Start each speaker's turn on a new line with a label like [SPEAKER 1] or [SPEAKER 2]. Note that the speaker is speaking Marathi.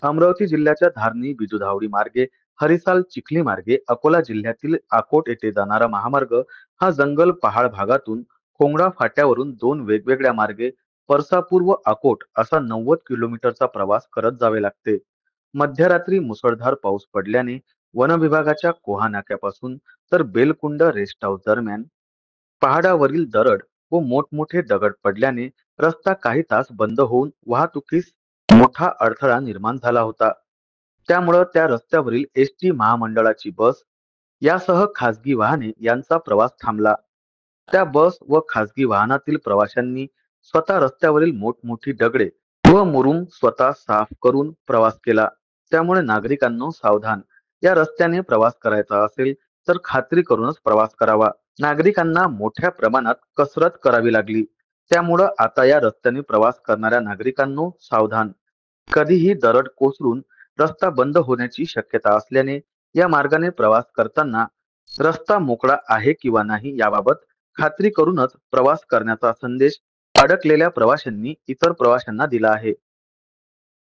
[SPEAKER 1] अमरावती जिल्ह्याच्या धारणी बिजुधावडी मार्गे, हरिसाल चिखली मार्गे, अकोला जिल्ह्यातील अकोट येथे जाणारा महामार्ग हा जंगल पहाड भागातून खोंगडा फाट्यावरून दोन वेगवेगळ्या मार्गे परसापूर व अकोट असा 90 किलोमीटरचा प्रवास करत जावे लागते. मध्यरात्री मुसळधार पाऊस पडल्याने वन विभागाच्या कोहा नाक्यापासून तर बेलकुंड रेस्ट हाऊस दरम्यान पहाडावरील दरड व मोठमोठे दगड पडल्याने रस्ता काही तास बंद होऊन वाहतुकीस मोठा अडथळा निर्माण झाला होता. त्यामुळं त्या रस्त्यावरील एसटी महामंडळाची बस यासह खासगी वाहने यांचा प्रवास थांबला. त्या बस व खासगी वाहनातील प्रवाशांनी स्वतः रस्त्यावरील मोठमोठी दगडे व मुरुम स्वतः साफ करून प्रवास केला. त्यामुळे नागरिकांनो सावधान, या रस्त्याने प्रवास करायचा असेल तर खात्री करूनच प्रवास करावा. नागरिकांना मोठ्या प्रमाणात कसरत करावी लागली. त्यामुळं आता या रस्त्याने प्रवास करणाऱ्या नागरिकांनो सावधान. कधीही दरड कोसळून रस्ता बंद होण्याची शक्यता असल्याने या मार्गाने प्रवास करताना रस्ता मोकळा आहे किंवा नाही याबाबत खात्री करूनच प्रवास करण्याचा संदेश अडकलेल्या प्रवाशांनी इतर प्रवाशांना दिला आहे.